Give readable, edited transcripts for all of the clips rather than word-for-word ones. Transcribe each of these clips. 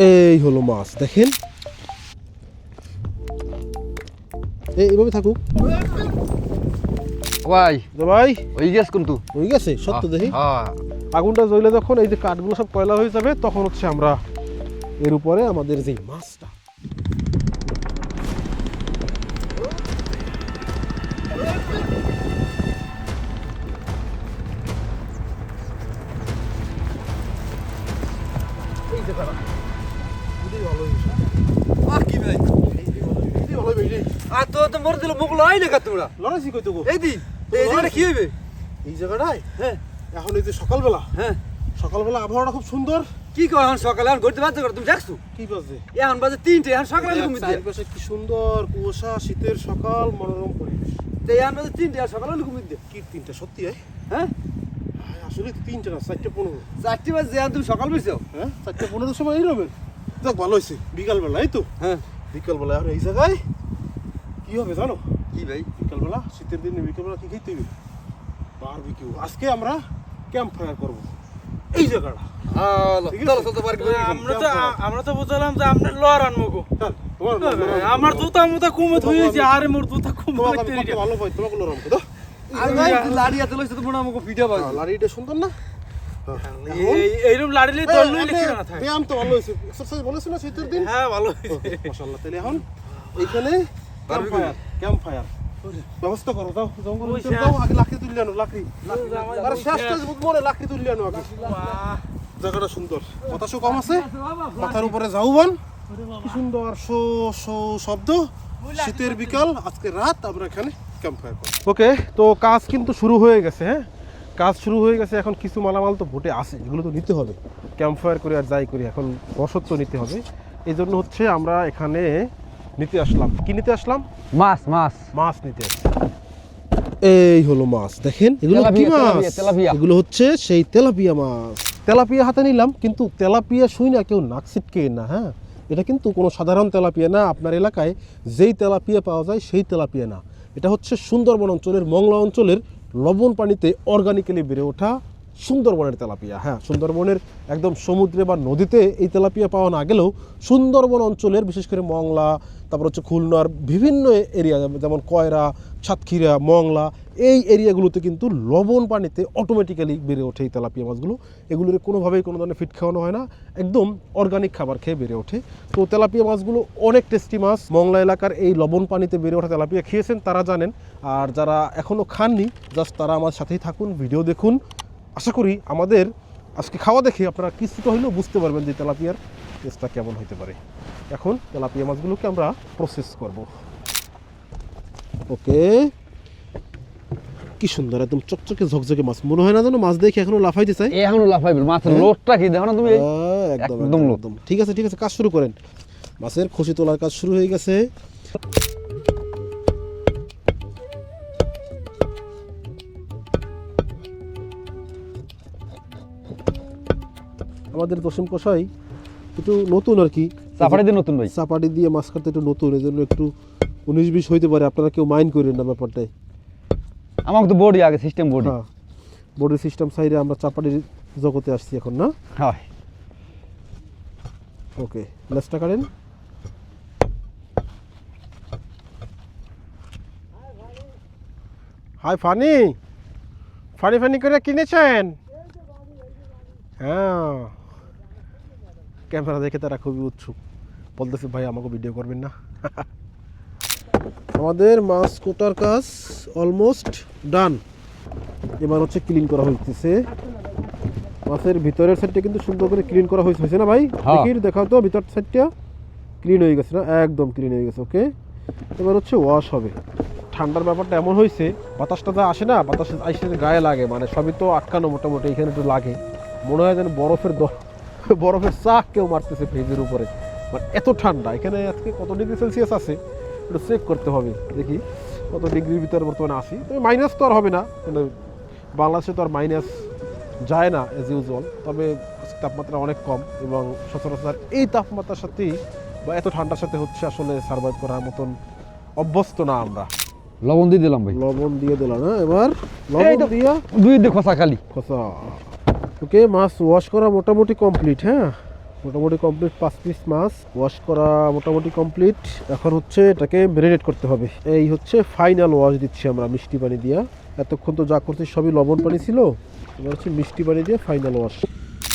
এই হলো মাছ দেখেন, এইভাবে থাকুক ভাই। ভাই ওই গেছ কিন্তু হয়ে গেছে সত্য দেখি। হ্যাঁ আগুনটা জ্বলে যখন এই যে কাঠগুলো সব কয়লা হয়ে যাবে তখন হচ্ছে আমরা এর উপরে আমাদের যে মাছটা কি ভাই আর তো তো মরে দিল মুখ লাই না তোমরা লড়াইছি কই তো এই দি এই জায়গাটা কি হইবে এই জায়গাটায় হ্যাঁ এখন এই যে সকালবেলা হ্যাঁ আবহাওয়াটা খুব সুন্দর। কি কর এখন সকালে এখন ঘুরতে বাজে কর তুমি দেখছো কি বাজে এখন বাজে 3টে এখন সকালে ঘুমিয়ে দিয়ে চারপাশে কি সুন্দর কুয়াশা, শীতের সকাল, মনোরম পরিবেশ। তো এখন বাজে 3টে এখন সকালে ঘুমিয়ে দিয়ে কি তিনটা সত্যি হ্যাঁ আসলে তো তিনটা না 4:15। 4টে বাজে এখন তুমি সকাল বসছো হ্যাঁ 4:15 সময় এই রবেন যাক ভালো হয়েছে বিকালবেলা এই তো হ্যাঁ বিকালবেলা এখন এই জায়গায় কি হবে জানো? কি ভাই বিকালবেলা শীতের দিনে বিকালবেলা কি খাইতে হবে? বারবিকিউ। আজকে আমরা ক্যাম্প ফায়ার করব এই জায়গাটা। আমরা তো বুঝলাম যে আপনার লড় আনবো গো। আমার জুতা মুতা কমে হয়েছে আরে মোর জুতা কমে ভালো পাই তোমাকে লরম তো লাড়ি হাতে লইছে তো মনে আমাকে ভিডিও পাই লাড়িটা সুন্দর না? এইরকম লাড়িলে দৌড়লে লিখে না থাকে। ব্যায়াম তো ভালো হয়েছে, এক্সারসাইজ ভালো হয়েছে না শীতের দিন? হ্যাঁ ভালো হয়েছে মাশাআল্লাহ। তাহলে এখন এইখানে ক্যাম্প ফায়ার ব্যবস্থা করো। যাও জঙ্গল ভিতরে যাও, আগে লাকড়ি তুলে আনো। লাকড়ি আরে শেষটা মনে লাকড়ি তুলে আনো আগে। জায়গাটা সুন্দর, বাতাসও কম আছে, মাথার উপরে ঝাউবন, কি সুন্দর শো শো শব্দ। শীতের বিকাল, আজকে রাত আমরা এখানে ক্যাম্প ফায়ার করব। ওকে, তো কাজ কিন্তু শুরু হয়ে গেছে। হ্যাঁ কাজ শুরু হয়ে গেছে। এখন কিছু মালামাল তো ভোটে আছে, এগুলো তো নিতে হবে। ক্যাম্প ফায়ার করে আর যাই করি এখন রসদ তো নিতে হবে। এই জন্য হচ্ছে আমরা এখানে নিতে আসলাম। কি নিতে আসলাম? মাছ মাছ মাছ নিতে আসলাম। এই হলো মাছ দেখেন, এগুলো কি মাছ? এগুলো হচ্ছে সেই তেলাপিয়া মাছ। তেলাপিয়া হাতে নিলাম, কিন্তু তেলাপিয়া শুই না কেউ নাক ছিটকে না। হ্যাঁ এটা কিন্তু কোনো সাধারণ তেলাপিয়া না। আপনার এলাকায় যেই তেলাপিয়া পাওয়া যায় সেই তেলাপিয়া না। এটা হচ্ছে সুন্দরবন অঞ্চলের মংলা অঞ্চলের লবণ পানিতে অর্গানিক্যালি বেড়ে ওঠা সুন্দরবনের তেলাপিয়া। হ্যাঁ সুন্দরবনের একদম সমুদ্রে বা নদীতে এই তেলাপিয়া পাওয়া না গেলেও সুন্দরবন অঞ্চলের বিশেষ করে মংলা, তারপর হচ্ছে খুলনার বিভিন্ন এরিয়া যেমন কয়রা, সাতক্ষীরা, মংলা, এই এরিয়াগুলোতে কিন্তু লবণ পানিতে অটোমেটিক্যালি বেড়ে ওঠে এই তেলাপিয়া মাছগুলো। এগুলোর কোনোভাবেই কোনো ধরনের ফিট খাওয়ানো হয় না, একদম অর্গানিক খাবার খেয়ে বেড়ে ওঠে। তো তেলাপিয়া মাছগুলো অনেক টেস্টি মাছ। মংলা এলাকার এই লবণ পানিতে বেড়ে ওঠা তেলাপিয়া খেয়েছেন তারা জানেন, আর যারা এখনও খাননি জাস্ট তারা আমার সাথেই থাকুন, ভিডিও দেখুন। আশা করি আমাদের আজকে খাওয়া দেখে আপনারা কিছুটা হলেও বুঝতে পারবেন যে তেলাপিয়ার টেস্টটা কেমন হতে পারে। এখন তেলাপিয়া মাছগুলোকে আমরা প্রসেস করব। ওকে, কি সুন্দর একদম চকচকে ঝকঝকে মাছ। মনে হয় না যেন মাছ দেখে এখনো লাফাইতে চাই। এখনো লাফাইবে মাছের লোটটা কি দেখো না তুমি? একদম একদম ঠিক আছে ঠিক আছে, কাজ শুরু করেন। মাছের খসি তোলার কাজ শুরু হয়ে গেছে। আমাদের দশম কষাই একটু নতুন আর কি, চাপাটি দিয়ে নতুন ভাই, চাপাটি দিয়ে মাছ কাটতে একটু নতুন, এই জন্য একটু 19-20 হইতে পারে। আপনারা কেউ মাইন্ড করেন না ব্যাপারটাই। আমাকে তো বডি আগে সিস্টেম বডি। হ্যাঁ বডি সিস্টেম সাইডে আমরা চাপাটির জগতে আসছি এখন না। হ্যাঁ ওকে, লেসটা কাটেন। হাই ফানি, ফানি ফানি করে কিনেছেন? হ্যাঁ ক্যামেরা দেখে তারা খুবই উৎসুক, বলতেছে ভাই আমাকে ভিডিও করবেন না। আমাদের মাছ কোটার কাজ অলমোস্ট ডান। এবার হচ্ছে ক্লিন করা হইতেছে। মাছের ভিতরের সাইডটা কিন্তু সুন্দর করে ক্লিন করা হয়েছে না ভাই? দেখি দেখাও তো, ভিতর সাইডটা ক্লিন হয়ে গেছে না? একদম ক্লিন হয়ে গেছে। ওকে, এবার হচ্ছে ওয়াশ হবে। ঠান্ডার ব্যাপারটা এমন হয়েছে, বাতাসটা যা আসে না, বাতাস আসে গায়ে লাগে, মানে সবই তো আটকানো মোটামুটি, এখানে একটু লাগে। মনে হয় যেন বরফের চাক কেউ মারতেছে ফ্রিজের উপরে, মানে এত ঠান্ডা। এখানে আজকে কত ডিগ্রি সেলসিয়াস আছে একটু চেক করতে হবে, দেখি কত ডিগ্রির ভিতরে বর্তমানে আসি। তবে মাইনাস তো আর হবে না, কিন্তু বাংলাদেশে তো আর মাইনাস যায় না অ্যাজ ইউজুয়াল। তবে তাপমাত্রা অনেক কম এবং সচরাচর এই তাপমাত্রার সাথেই বা এত ঠান্ডার সাথে হচ্ছে আসলে সার্ভাইভ করার মতন অভ্যস্ত না আমরা। লবণ দিয়ে দিলাম ভাই, লবণ দিয়ে দিলাম না? এবার লবণ দিয়া দুই দিয়ে খোসা খালি খোসা। ওকে, মাছ ওয়াশ করা মোটামুটি কমপ্লিট। হ্যাঁ মোটামুটি কমপ্লিট 5 পিস মাছ ওয়াশ করা মোটামুটি কমপ্লিট। এখন হচ্ছে এটাকে ম্যারিনেট করতে হবে। এই হচ্ছে ফাইনাল ওয়াশ দিচ্ছি আমরা মিষ্টি পানি দিয়া। এতক্ষণ তো যা করছি সবই লবণ পানি ছিল, এবার হচ্ছে মিষ্টি পানি দিয়ে ফাইনাল ওয়াশ।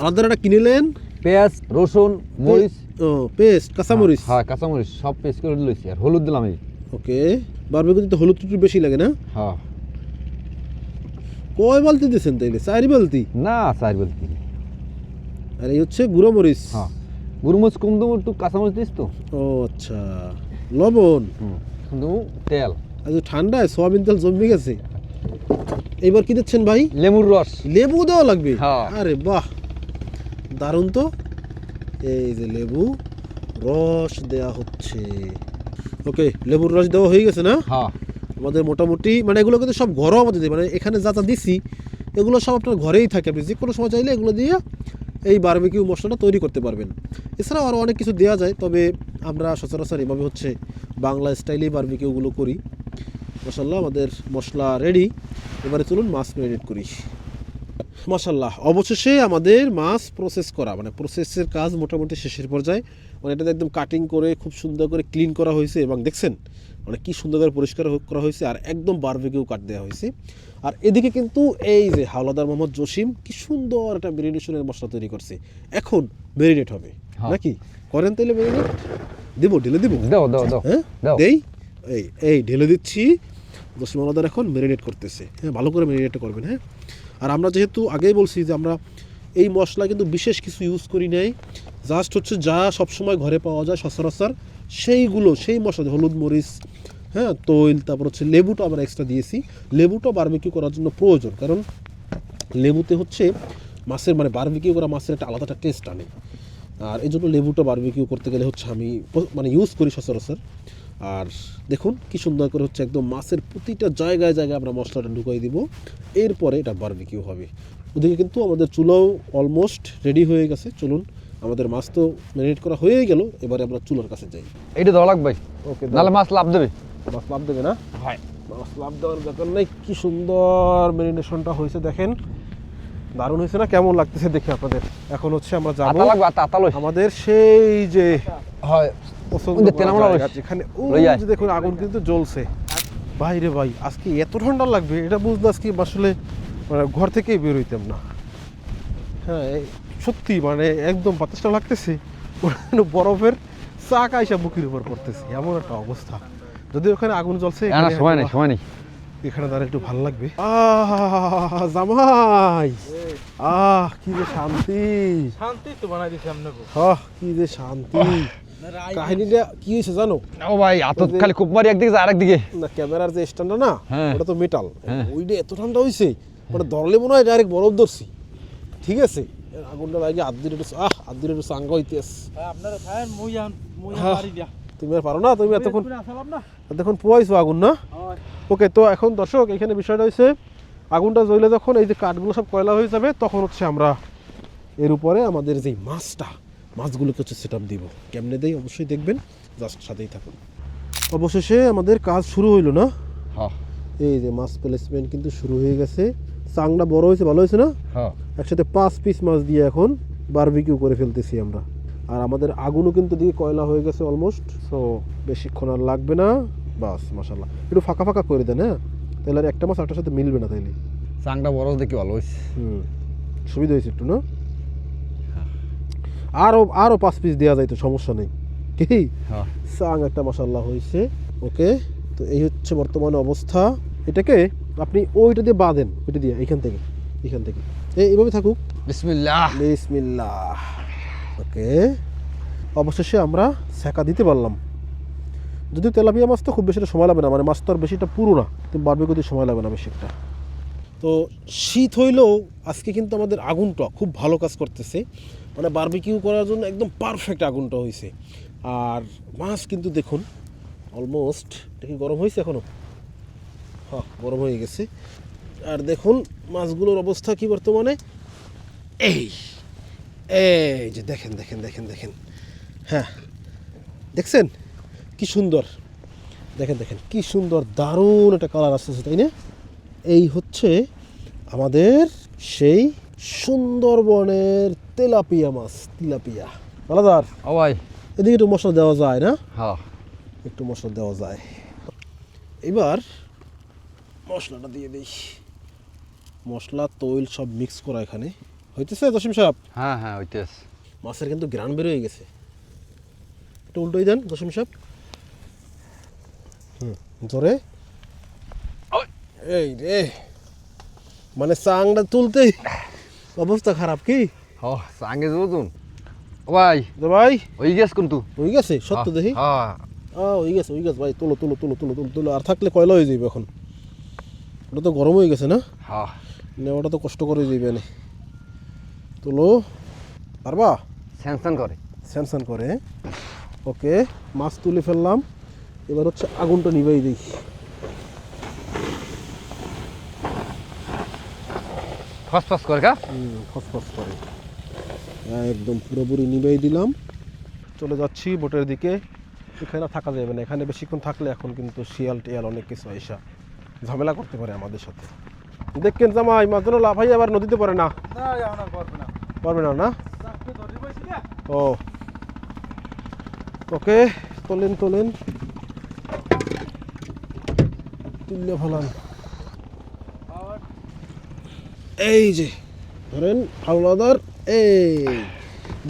আলাদা একটা কিনেলেন পেঁয়াজ, রসুন, মরিচ, ও পেস্ট, কাঁচামরিচ। হ্যাঁ কাঁচামরিচ সব পেস্ট করে লইছি, আর হলুদ দিলাম এই। ওকে, বারবিকিউতে তো হলুদ একটু বেশি লাগে না? হ্যাঁ। কয় বালতি দিয়েছেন তাইলে? 4 বালতি? না 4 বলতি। আর এই হচ্ছে গুঁড়ো মরিচ। হ্যাঁ, গুরমরিচ কম দেবো, একটু কাঁচামরিচ দিস তো। ও আচ্ছা, লবণ। দেবো তেল। আজ ঠান্ডায় সোয়াবিন তেল জমে গেছে। এইবার কি দিচ্ছেন ভাই? লেবুর রস। লেবু দেওয়া লাগবে? হ্যাঁ। আরে বাহ, দারুণ তো। এই যে লেবু রস দেয়া হচ্ছে। ওকে, লেবুর রস দেওয়া হয়ে গেছে না? হ্যাঁ। আমাদের মোটামুটি মানে এগুলো কিন্তু সব ঘরোয়া মধ্যে মানে এখানে যা যা দিছি এগুলো সব আপনার ঘরেই থাকে। আপনি যে কোনো সময় চাইলে এগুলো দিয়ে এই বারবিকিউ মশলাটা তৈরি করতে পারবেন। এছাড়াও আরও অনেক কিছু দেওয়া যায়, তবে আমরা সচরাচর এভাবে হচ্ছে বাংলা স্টাইলেই বারবিকিউগুলো করি। মাশাআল্লাহ, আমাদের মশলা রেডি। এবারে চলুন মাছ ম্যারিনেট করি। মাশাআল্লাহ, অবশেষে আমাদের মাছ প্রসেস করা মানে প্রসেসের কাজ মোটামুটি শেষের পর্যায়ে। মানে এটাতে একদম কাটিং করে খুব সুন্দর করে ক্লিন করা হয়েছে এবং দেখছেন মানে কি সুন্দর করে পরিষ্কার করা হয়েছে, আর একদম বারবিকিউ কাট দেওয়া হয়েছে। আর এদিকে কিন্তু এই যে হাওলাদার মোহাম্মদ জসিম কি সুন্দর একটা ম্যারিনেশনের মশলা তৈরি করছে। এখন ম্যারিনেট হবে নাকি? করেন তাইলে ম্যারিনেট। দেবো, ঢেলে দেবো? দাও দাও দাও। হ্যাঁ দাও। দেই। এই ঢেলে দিচ্ছি। জসিম হাওলাদার এখন ম্যারিনেট করতেছে। হ্যাঁ, ভালো করে ম্যারিনেটটা করবেন। হ্যাঁ, আর আমরা যেহেতু আগেই বলছি যে আমরা এই মশলা কিন্তু বিশেষ কিছু ইউজ করি নাই, জাস্ট হচ্ছে যা সবসময় ঘরে পাওয়া যায় সচরাচর সেইগুলো, সেই মশলা, হলুদ মরিচ, হ্যাঁ তৈল, তারপর হচ্ছে লেবুটা আমরা এক্সট্রা দিয়েছি। লেবুটা বারবিকিউ করার জন্য প্রয়োজন, কারণ লেবুতে হচ্ছে মাছের মানে বারবিকিউ করা মাছের একটা আলাদা একটা টেস্ট আনে। আর এই জন্য লেবুটা বারবিকিউ করতে গেলে হচ্ছে আমি মানে ইউজ করি সচরাচর। আর দেখুন কি সুন্দর করে হচ্ছে একদম মাছের প্রতিটা জায়গায় জায়গায় আমরা মশলাটা ঢুকাই দিব, এরপরে এটা বারবিকিউ হবে। ওদিকে কিন্তু আমাদের চুলাও অলমোস্ট রেডি হয়ে গেছে। চলুন, আমাদের মাছ তো ম্যারিনেট করা হয়েই গেল, এবারে আমরা চুলার কাছে যাই। এইটা দেওয়া লাগবে, ওকে, নাহলে মাছ লাভ দেবে। মাছ লাভ দেবে না? হয় মাছ লাভ দেওয়ার ব্যাপার নেই। কি সুন্দর ম্যারিনেশনটা হয়েছে দেখেন, দারুণ হয়েছে না? কেমন লাগতেছে দেখে আপনাদের? এখন হচ্ছে আমরা যাবো আতা লাগবে, আতা লই। আমাদের সেই যে হয় পছন্দ তেল আমরা জায়গা, যেখানে ওই যে দেখুন আগুন কিন্তু জ্বলছে। ভাই রে ভাই, আজকে এত ঠান্ডা লাগবে এটা বুঝতে আজকে আসলে মানে ঘর থেকেই বের হইতাম না। হ্যাঁ, সত্যি মানে একদম বাতাসটা লাগতেছে, বরফের চাক আইসা বুকের উপর পড়তেছে, এমন একটা অবস্থা। যদি ওখানে আগুন জ্বলছে, সময় নেই, সময় নেই। এখানে দাঁড়িয়ে একটু ভালো লাগবে। জামাই, কি যে শান্তি। শান্তি তো বানাই দিছি আপনাকে। কি যে শান্তি। কাহিনীটা কি হয়েছে জানো? ও ভাই, আত খালি খুব মারি একদিকে যায় আরেকদিকে। না, ক্যামেরার যে স্ট্যান্ডটা না, হ্যাঁ। ওটা তো মেটাল। হ্যাঁ। ওইটা এত ঠান্ডা হয়েছে মানে ধরলে মনে হয় ডাইরেক্ট বরফ ধরছি। ঠিক আছে, আগুনটা লাগে আদ্দির একটু চাঙ্গা হইতেস। আপনারা খায়েন, মুই হ্যাঁ। মারি দিয়া। তুমি আর পারো না, তুমি এতক্ষণ আসলাম না। দেখুন পোয়াইছো আগুন না? ওকে, তো এখন দর্শক এখানে বিষয়টা হয়েছে আগুনটা জ্বলে যখন এই যে কাঠগুলো সব কয়লা হয়ে যাবে, তখন হচ্ছে আমরা এর উপরে আমাদের যেই মাছগুলোকে হচ্ছে সেট আপ দিব। কেমনে দেই অবশ্যই দেখবেন, জাস্ট সাথেই থাকুন। অবশেষে আমাদের কাজ শুরু হইলো না? হ্যাঁ এই যে মাছ প্লেসমেন্ট কিন্তু শুরু হয়ে গেছে। চাংটা বড় হয়েছে, ভালো হয়েছে না? হ্যাঁ। একসাথে 5 পিস মাছ দিয়ে এখন বারবিকিউ করে ফেলতেছি আমরা। আর আমাদের আগুনও কিন্তু দিকে কয়লা হয়ে গেছে অলমোস্ট। সো বেশিক্ষণ আর লাগবে না। বাস, মাশাআল্লাহ, একটু ফাঁকা ফাঁকা করে দেন। হ্যাঁ, তাহলে আর একটা মাছ আটটার সাথে মিলবে না। তাইলে চাংটা বড় দেখি ভালো হয়েছে। সুবিধা হয়েছে একটু না? আরও 5 পিস দেওয়া যায় তো, সমস্যা নেই। কি চাং একটা মাশাআল্লাহ হয়েছে। ওকে, তো এই হচ্ছে বর্তমানে অবস্থা। এটাকে আপনি ওইটা দিয়ে বাঁধেন, ওইটা দিয়ে এখান থেকে এইভাবে থাকুক। বিসমিল্লাহ বিসমিল্লাহ। ওকে, অবশেষে আমরা সেকা দিতে পারলাম। যদিও তেলাপিয়া মাছ তো খুব বেশিটা সময় লাগবে না, মানে মাছ তো আর বেশিটা পুরো না, কিন্তু বারবিকিউতে সময় লাগবে না বেশি একটা। তো শীত হইলেও আজকে কিন্তু আমাদের আগুনটা খুব ভালো কাজ করতেছে, মানে বারবিকিউ করার জন্য একদম পারফেক্ট আগুনটা হয়েছে। আর মাছ কিন্তু দেখুন অলমোস্ট, দেখি গরম হয়েছে এখনও? হ্যাঁ, গরম হয়ে গেছে। আর দেখুন মাছগুলোর অবস্থা কি বর্তমানে। এই যে দেখেন, হ্যাঁ দেখছেন কি সুন্দর, দেখেন কি সুন্দর, দারুণ একটা কালার আসতেছে, তাই না? এই হচ্ছে আমাদের সেই সুন্দরবনের তেলাপিয়া মাছ, আলাদার ও ভাই এদিকে একটু মশলা দেওয়া যায় না, হ্যাঁ একটু মশলা দেওয়া যায়। এবার মশলাটা দিয়ে দিই, মশলা তৈল সব মিক্স করা এখানে হইতেছে। জসিম সাহেব হ্যাঁ হ্যাঁ হইতেস মাছের কিন্তু গ্রান বের হয়ে গেছে, একটু উল্টোই দেন জসিম সাহেব। জোরে, এই রে মানে চাংটা তুলতেই অবস্থা খারাপ। কি ও সাঙ্গে যাবো ও ভাই তো ভাই ওই গেছ কিন্তু হয়ে গেছে সত্য দেখি, হ্যাঁ হয়ে গেছে ভাই, তুলো তুলো তুলো তুলো তুলো তুলো। আর থাকলে কয়লা হয়ে যাবে এখন, ওটা তো গরম হয়ে গেছে না, হ্যাঁ নেওয়াটা তো কষ্ট করে যাবে না। তুলো পারবা, স্যামসাং করে স্যামসাং করে। ওকে মাছ তুলে ফেললাম, এবার হচ্ছে আগুনটা নিভাই দিই। ফসফস করে কা ফসফস করে একদম পুরোপুরি নিভাই দিলাম। চলে যাচ্ছি বোটের দিকে। এখানে থাকা যাবে না, এখানে বেশিক্ষণ থাকলে এখন কিন্তু শিয়াল টিয়াল অনেক কিছু এসা ঝামেলা করতে পারে আমাদের সাথে। দেখেন জামাই মাছ যেন লাফাই আবার নদীতে পড়ে না, পারবে না না। ও ওকে তোলেন তোলেন, তুললে ফেলান। এই যে ধরেন হাওলাদার, এই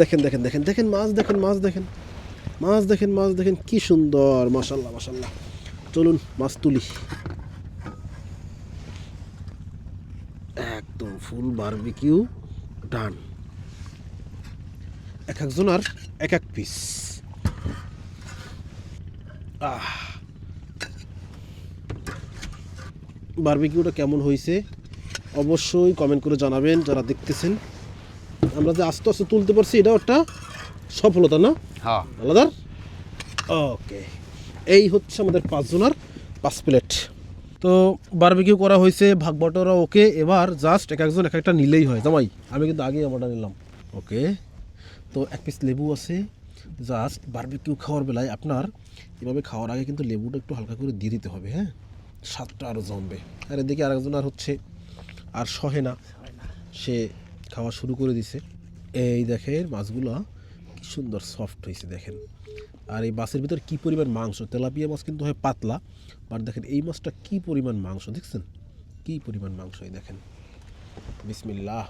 দেখেন দেখেন দেখেন দেখেন মাছ দেখেন, মাছ দেখেন, মাছ দেখেন, মাছ দেখেন কি সুন্দর, মাশাল্লাহ মাশাল্লাহ। চলুন মাছ তুলি, একদম ফুল বারবিকিউ ডান। এক একজন আর এক এক পিস। বারবিকিউটা কেমন হয়েছে অবশ্যই কমেন্ট করে জানাবেন যারা দেখতেছেন। আমরা যে আস্তে আস্তে তুলতে পারছি এটা একটা সফলতা না হ্যাঁ আলাদা। ওকে এই হচ্ছে আমাদের 5 জনের 5 প্লেট। তো বারবিকিউ করা হয়েছে, ভাগ বটরা ওকে। এবার জাস্ট এক একজন এক একটা নিলেই হয় জামাই, আমি কিন্তু আগেই আমারটা নিলাম। ওকে তো এক পিস লেবু আছে। জাস্ট বারবিকিউ খাওয়ার বেলায় আপনার এভাবে খাওয়ার আগে কিন্তু লেবুটা একটু হালকা করে দিয়ে দিতে হবে, হ্যাঁ, স্বাদটা আরও জমবে। আর এদিকে আরেকজন আর হচ্ছে আর সহে না, সে খাওয়া শুরু করে দিছে। এই দেখেন মাছগুলো কি সুন্দর সফট হয়েছে দেখেন। আর এই মাছের ভিতর কি পরিমাণ মাংস, তেলাপিয়া মাছ কিন্তু হয় পাতলা, বাট দেখেন এই মাছটা কি পরিমাণ মাংস, দেখছেন কি পরিমাণ মাংস। এই দেখেন বিসমিল্লাহ,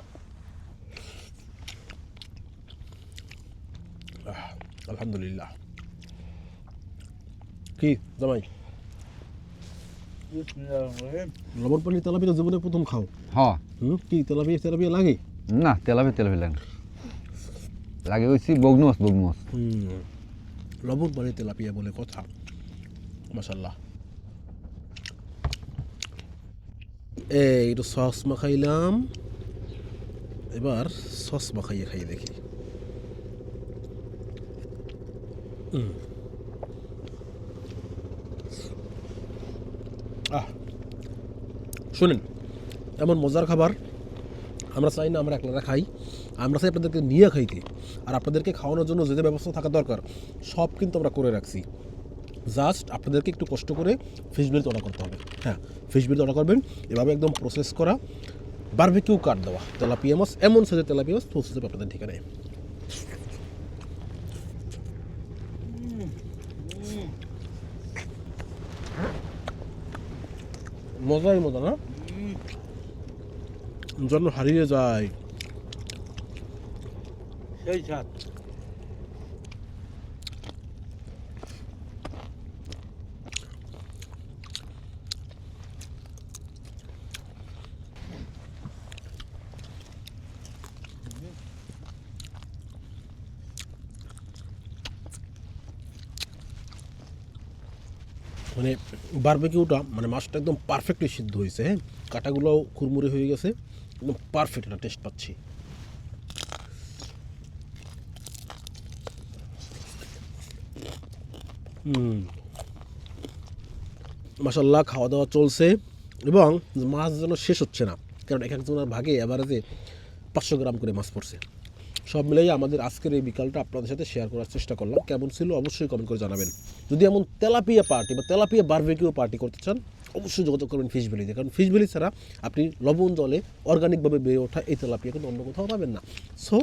আলহামদুলিল্লাহ। কি জামাই লবণ পানি তেলাপিয়া জীবনে প্রথম খাও? হ্যাঁ কি তেলাপিয়া তেলাপিয়া লাগে না তেলাপি লাগে লাগে হয়েছি বগনু মাছ লবণ পানি তেলাপিয়া বলে কথা, মাশাল্লাহ। এই একটু সস মাখাইলাম, এবার সস মাখাইয়ে খাই দেখি। শুনেন এমন মজার খাবার আমরা চাই না আমরা একলা খাই, আমরা চাই আপনাদেরকে নিয়ে খাইতে। আর আপনাদেরকে খাওয়ানোর জন্য যে যে ব্যবস্থা থাকা দরকার সব কিন্তু আমরা করে রাখছি। জাস্ট আপনাদেরকে একটু কষ্ট করে ফিশ বিল অর্ডার করতে হবে। হ্যাঁ ফিশ বিল অর্ডার করবেন, এভাবে একদম প্রসেস করা বারবিকিউ কাট দেওয়া তেলাপিয়া মাছ, এমন সাইজের তেলাপিয়া মাছ পৌঁছে যাবে আপনাদের ঠিকানায়। মজাই মজা না, জন্য হারিয়ে যায় সেই স্বাদ। মানে বারবিকিউটা মানে মাছটা একদম পারফেক্টলি সিদ্ধ হয়েছে, হ্যাঁ, কাঁটাগুলোও খুরমুরে হয়ে গেছে, একদম পারফেক্ট একটা টেস্ট পাচ্ছি। মাশাল্লাহ খাওয়া দাওয়া চলছে এবং মাছ যেন শেষ হচ্ছে না, কারণ এক একজনের ভাগে এভারেজে 500 গ্রাম করে মাছ পড়ছে। সব মিলেই আমাদের আজকের এই বিকালটা আপনাদের সাথে শেয়ার করার চেষ্টা করলাম। কেমন ছিল অবশ্যই কমেন্ট করে জানাবেন। যদি এমন তেলাপিয়া পার্টি বা তেলাপিয়া বারবিকিউ পার্টি করতে চান অবশ্যই যোগাযোগ করবেন ফিশ ভ্যালিতে, কারণ ফিশ ভ্যালি ছাড়া আপনি লবণ জলে অর্গানিকভাবে বেড়ে ওঠা এই তেলাপিয়া কিন্তু অন্য কোথাও পাবেন না। সো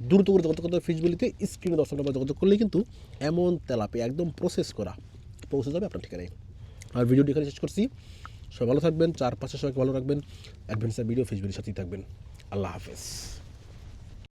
দ্রুত করে যোগাযোগ করতে ফিশ ভ্যালিতে, স্ক্রিনে 10 নম্বর যোগাযোগ করলেই কিন্তু এমন তেলাপিয়া একদম প্রসেস করা পৌঁছে যাবে আপনার ঠিকানায়। আর ভিডিওটি এখানে শেষ করছি। সবাই ভালো থাকবেন, চারপাশে সবাইকে ভালো রাখবেন, অ্যাডভেঞ্চার ভিডিও ফিশ ভ্যালির সাথেই থাকবেন। আল্লাহ হাফেজ।